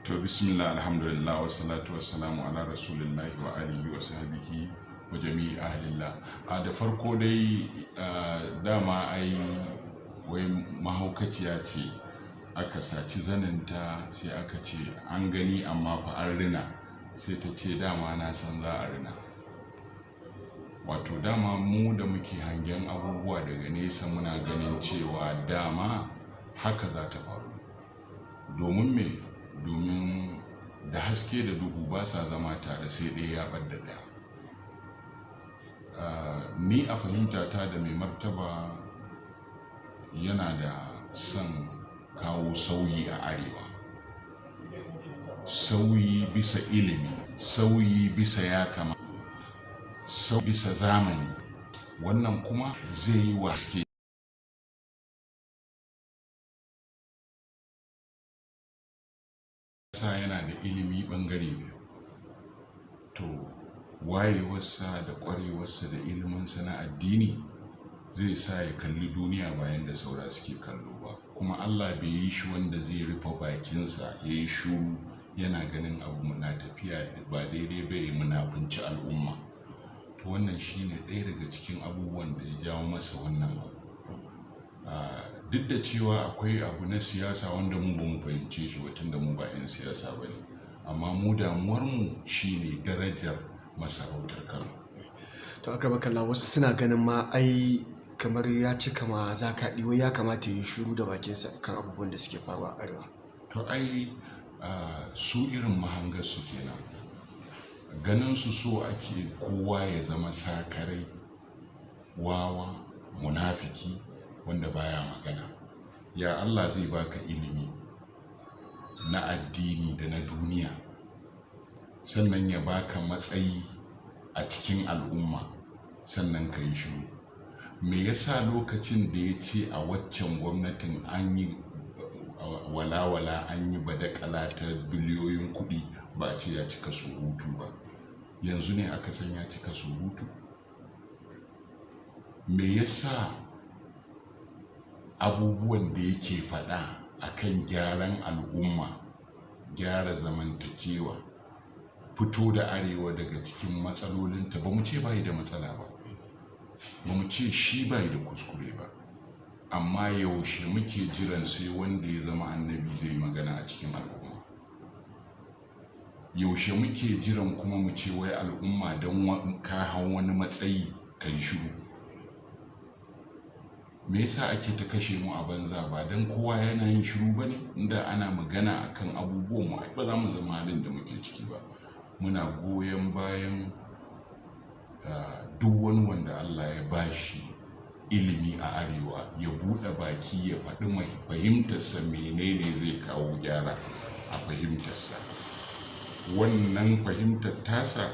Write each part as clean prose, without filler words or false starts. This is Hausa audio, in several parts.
To bismillah, alhamdulillah, wa salatu wa salamu ala rasulillahi wa alihi wa sahbihi wa jami'i ahlillah. Da farko dai dama ai wai mahaukaciya ce aka saci zaninta sai aka ce an gani amma fa an rina, sai ta ce dama na san za a rina. Wato dama mu da muke hangen abubuwa daga nesa muna ganin cewa dama haka za ta faru. Domin me? Domin da haske da duhu ba sa zama tare, sai ɗaya ya ɓadda ɗaya. Ni a fahimta ta da mai martaba yana da son kawo sauyi a arewa, sauyi bisa ilimi, sauyi bisa ya kama, sauyi bisa zamani. Wannan kuma zai yi waske yana da ilimi bangare biyu. To wayewarsa da kwarewarsa da iliminsa na addini zai sa ya kalli duniya bayan da saura suke kallo ba, kuma Allah bai yi shi wanda zai rufe bakinsa ya yi shuru yana ganin abu na tafiya ba daidai bai munafunci al'umma. To wannan shine ɗaya daga cikin abubuwan da ya jawo masa wannan abu. Duk da cewa akwai abu na siyasa wanda mu bamu fahimce shi ba, tunda mu ba 'yan siyasa ba ne, amma mu damuwarmu shine darajar masarautar Kano. To akramakallah, wasu suna ganin ma ai kamar ya cika ma zakaɗi, wai ya kamata ya yi shiru da bakinsa kan abubuwan da suke faruwa a arewa. To ai su irin mahangar su kenan, ganin su so ake kowa ya zama sakarai, wawa, munafiki wanda baya magana. Ya Allah zai baka ilimi na addini da na duniya, sannan ya baka matsayi a cikin al'umma, sannan ka yi shiru. Me yasa lokacin da ya ce a waccan gwamnatin an yi walawala, an yi badakala ta biliyoyin kuɗi, ba a ce ya cika surutu ba? Yanzu ne aka san ya cika surutu? Me yasa abubuwan da yake faɗa akan gyaran al'umma, gyara zamantakewa, fito da arewa daga cikin matsalolinta, ba mu ce bai da matsala ba, ba mu ce shi bai da kuskure ba, amma yaushe muke jiran sai wanda ya zama annabi zai magana a cikin al'umma? Yaushe muke jiran kuma mu ce wai al'umma don ka hau wani matsayi ka yi shiru? Me yasa ake ta kashe mu a banza? Ba don kowa yana yin shiru ba ne? Inda ana magana akan abubuwan mu, ba za mu zama halin da muke ciki ba. Muna goyon bayan duk wani wanda Allah ya bashi ilimi a arewa ya buɗe baki ya faɗi mai fahimtarsa menene zai kawo gyara a fahimtarsa. Wannan fahimtar tasa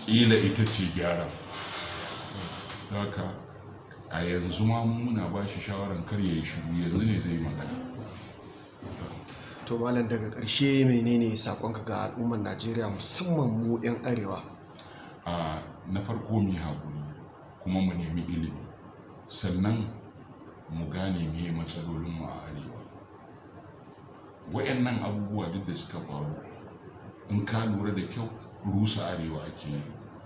ƙila ita ce gyara. Haka a yanzu ma muna ba shi shawaran kar ya yi shiru, yanzu ne zai magana. To malam, daga ƙarshe menene saƙonka ga al'ummar Najeriya, musamman mu 'yan arewa? Na farko mu yi haƙuri, kuma mu nemi ilimi, sannan mu gane meye matsalolinmu a arewa. Wayannan abubuwa duk da suka faru, in ka lura da kyau, rusa arewa ake yi.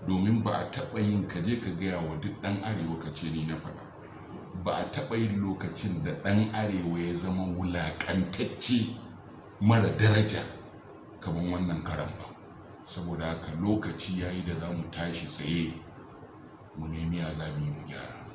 Domin ba a taɓa yin kaje ka gaya wa duk ɗan arewa ka ce ni na faɗa. Ba a taɓa yin lokacin da ɗan arewa ya zama wulaƙantacce mara daraja kamar wannan karan ba. Saboda haka lokaci yayi da za mu tashi tsaye mu nemi ya za mu yi mu gyara.